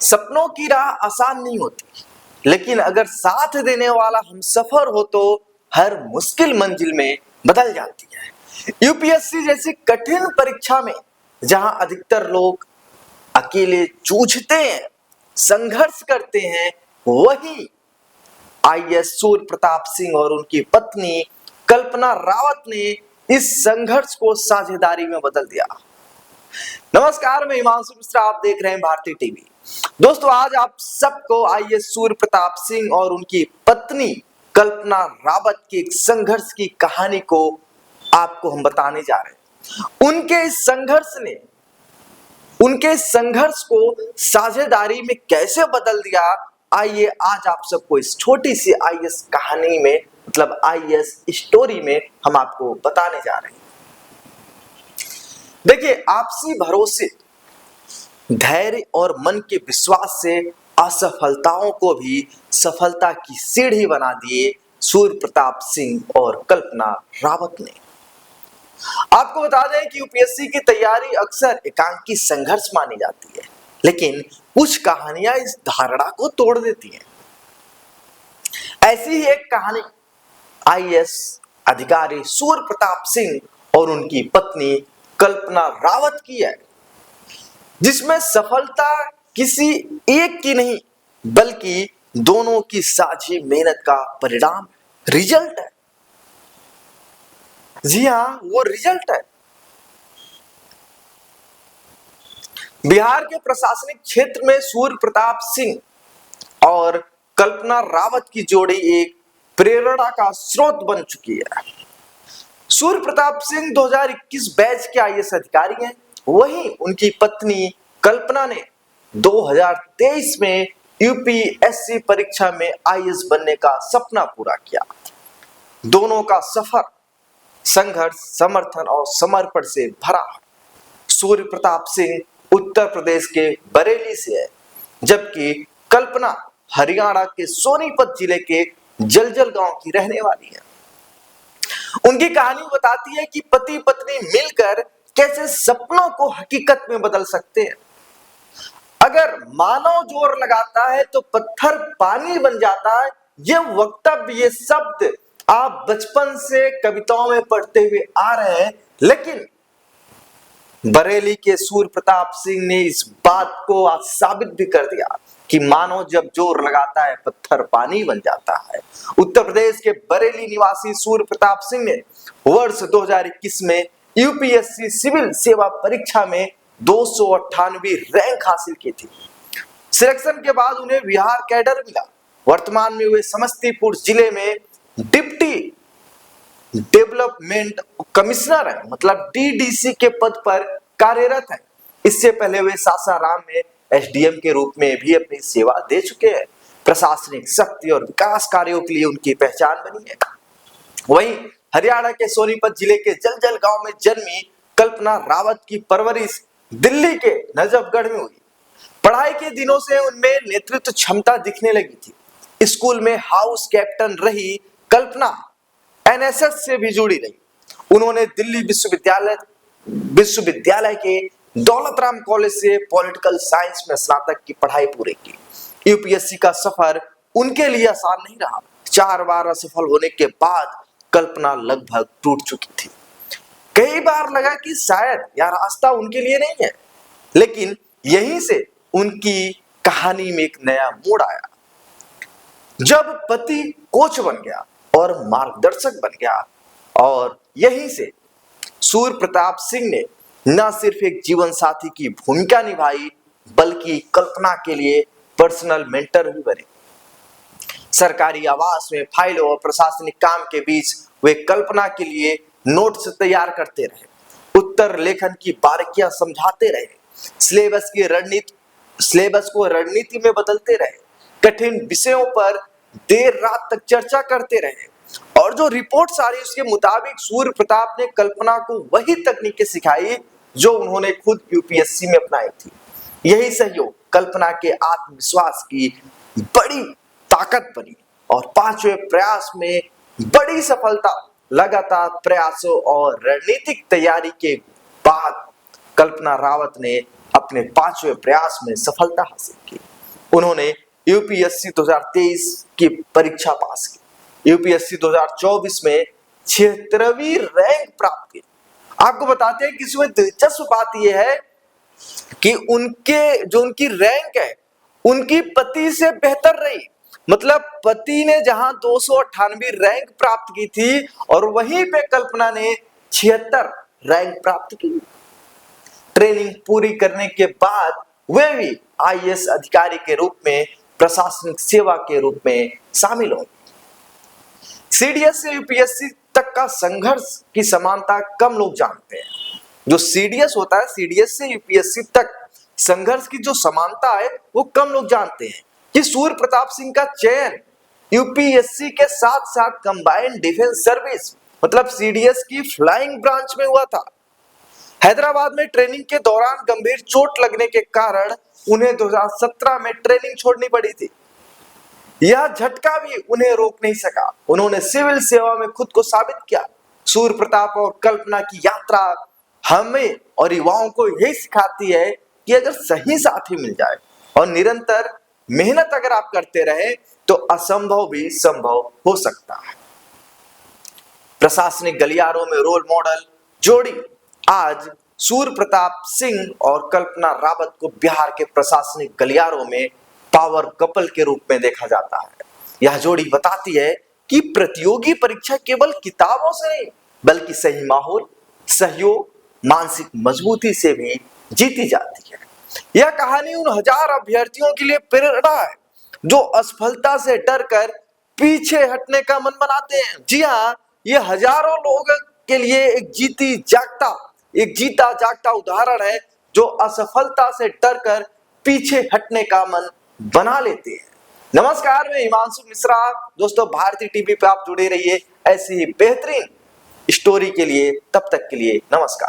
सपनों की राह आसान नहीं होती, लेकिन अगर साथ देने वाला हमसफर हो तो हर मुश्किल मंजिल में बदल जाती है। यूपीएससी जैसी कठिन परीक्षा में जहां अधिकतर लोग अकेले जूझते हैं, संघर्ष करते हैं, वही आईएएस सूर्य प्रताप सिंह और उनकी पत्नी कल्पना रावत ने इस संघर्ष को साझेदारी में बदल दिया। नमस्कार, मैं हिमांशु मिश्रा, आप देख रहे हैं भारतीय टीवी। दोस्तों, आज आप सबको आईएएस सूर्य प्रताप सिंह और उनकी पत्नी कल्पना रावत की एक संघर्ष की कहानी को आपको हम बताने जा रहे हैं। उनके संघर्ष को साझेदारी में कैसे बदल दिया, आइए आज आप सबको इस छोटी सी आईएएस कहानी में, मतलब आईएएस स्टोरी में हम आपको बताने जा रहे हैं। देखिए, आपसी भरोसे, धैर्य और मन के विश्वास से असफलताओं को भी सफलता की सीढ़ी बना दिए सूर्य प्रताप सिंह और कल्पना रावत ने। आपको बता दें कि यूपीएससी की तैयारी अक्सर एकांकी संघर्ष मानी जाती है, लेकिन कुछ कहानियां इस धारणा को तोड़ देती हैं। ऐसी ही एक कहानी आईएएस अधिकारी सूर्य प्रताप सिंह और उनकी पत्नी कल्पना रावत की है, जिसमें सफलता किसी एक की नहीं बल्कि दोनों की साझी मेहनत का परिणाम, रिजल्ट है। जी हां, वो रिजल्ट है। बिहार के प्रशासनिक क्षेत्र में सूर्य प्रताप सिंह और कल्पना रावत की जोड़ी एक प्रेरणा का स्रोत बन चुकी है। सूर्य प्रताप सिंह 2021 बैच के आईएएस अधिकारी हैं, वहीं उनकी पत्नी कल्पना ने 2023 में यूपीएससी परीक्षा में आईएएस बनने का सपना पूरा किया। दोनों का सफर संघर्ष, समर्थन और समर्पण से भरा है। सूर्य प्रताप सिंह उत्तर प्रदेश के बरेली से है, जबकि कल्पना हरियाणा के सोनीपत जिले के जलजल गांव की रहने वाली है। उनकी कहानी बताती है कि पति पत्नी मिलकर कैसे सपनों को हकीकत में बदल सकते हैं। अगर मानव जोर लगाता है तो पत्थर पानी बन जाता है। ये वक्तव्य, ये शब्द आप बचपन से कविताओं में पढ़ते हुए आ रहे हैं, लेकिन बरेली के सूर्य प्रताप सिंह ने इस बात को आज साबित भी कर दिया कि मानव जब जोर लगाता है पत्थर पानी बन जाता है। उत्तर प्रदेश के बरेली निवासी सूर्य प्रताप सिंह ने वर्ष 2021 में यूपीएससी सिविल सेवा परीक्षा में 298 रैंक हासिल की थी। सिलेक्शन के बाद उन्हें बिहार कैडर मिला। वर्तमान में वे समस्तीपुर जिले में डिप्टी डेवलपमेंट कमिश्नर है, मतलब डीडीसी के पद पर कार्यरत है। इससे पहले वे सासाराम में एसडीएम के रूप में भी अपनी सेवा दे चुके हैं। प्रशासनिक शक्ति और विकास कार्यों के लिए उनकी पहचान बनी है। वहीं हरियाणा के सोनीपत जिले के जलजल गांव में जन्मी कल्पना रावत की परवरिश दिल्ली के नजफगढ़ में हुई। पढ़ाई के दिनों से उनमें नेतृत्व क्षमता दिखने लगी थी। स्कूल में हाउस कैप्टन रही कल्पना एनएसएस से भी जुड़ी रही। उन्होंने दिल्ली विश्वविद्यालय के दौलत राम कॉलेज से पॉलिटिकल साइंस में स्नातक की पढ़ाई पूरी की। यूपीएससी का सफर उनके लिए आसान नहीं रहा। 4 बार असफल होने के बाद कल्पना लगभग टूट चुकी थी। कई बार लगा कि शायद यह रास्ता उनके लिए नहीं है, लेकिन यहीं से उनकी कहानी में एक नया मोड़ आया। जब पति कोच बन गया और मार्गदर्शक बन गया, और यहीं से सूर्य प्रताप सिंह ने न सिर्फ एक जीवन साथी की भूमिका निभाई, बल्कि कल्पना के लिए पर्सनल मेंटर भी बने। सरकारी आवास में फाइलों और प्रशासनिक काम के बीच वे कल्पना के लिए नोट्स तैयार करते रहे, उत्तर लेखन की बारीकियां समझाते रहे, सिलेबस को रणनीति में बदलते रहे, कठिन विषयों पर देर रात तक चर्चा करते रहे, और जो रिपोर्ट आ रही उसके मुताबिक सूर्य प्रताप ने कल्पना को वही तकनीकें सिखाई जो उन्होंने खुद यूपीएससी में अपनाई थी। यही सहयोग कल्पना के आत्मविश्वास की बड़ी ताकत बनी, और 5वें प्रयास में बड़ी सफलता। लगातार प्रयासों और रणनीतिक तैयारी के बाद कल्पना रावत ने अपने 5वें प्रयास में सफलता हासिल की। उन्होंने यूपीएससी 2023 की परीक्षा पास की। यूपीएससी 2024 में 76वीं रैंक प्राप्त की। आपको बताते हैं कि इसमें दिलचस्प बात यह है कि उनकी रैंक है उनकी पति से बेहतर रही। मतलब पति ने जहां 298 रैंक प्राप्त की थी और वहीं पे कल्पना ने 76 रैंक प्राप्त की। ट्रेनिंग पूरी करने के बाद वे भी आईएएस अधिकारी के रूप में प्रशासनिक सेवा के रूप में शामिल होंगे। सीडीएस से यूपीएससी तक का संघर्ष की समानता कम लोग जानते हैं। जो सीडीएस होता है, सीडीएस से यूपीएससी तक संघर्ष की जो समानता है वो कम लोग जानते हैं कि सूर्य प्रताप सिंह का चयन यूपीएससी के साथ साथ कंबाइंड डिफेंस सर्विस मतलब सीडीएस की फ्लाइंग ब्रांच में हुआ था। हैदराबाद में ट्रेनिंग के दौरान गंभीर चोट लगने के कारण उन्हें 2017 में ट्रेनिंग छोड़नी पड़ी थी। यह झटका भी उन्हें रोक नहीं सका। उन्होंने सिविल सेवा में खुद को साबित किया। सूर्य प्रताप और कल्पना की यात्रा हमें और युवाओं को यही सिखाती है कि अगर सही साथी मिल जाए और निरंतर मेहनत अगर आप करते रहे तो असंभव भी संभव हो सकता है। प्रशासनिक गलियारों में रोल मॉडल जोड़ी आज सूर्य प्रताप सिंह और कल्पना रावत को बिहार के प्रशासनिक गलियारों में पावर कपल के रूप में देखा जाता है। यह जोड़ी बताती है कि प्रतियोगी परीक्षा केवल किताबों से नहीं बल्कि सही माहौल, सहयोग, मानसिक मजबूती से भी जीती जाती है। यह कहानी उन हजार अभ्यर्थियों के लिए प्रेरणा है जो असफलता से डरकर पीछे हटने का मन बनाते हैं। जी हाँ, ये हजारों लोगों के लिए एक जीता जागता उदाहरण है जो असफलता से डरकर पीछे हटने का मन बना लेते हैं। नमस्कार, मैं हिमांशु मिश्रा। दोस्तों, भारतीय टीवी पे आप जुड़े रहिए ऐसी ही बेहतरीन स्टोरी के लिए। तब तक के लिए नमस्कार।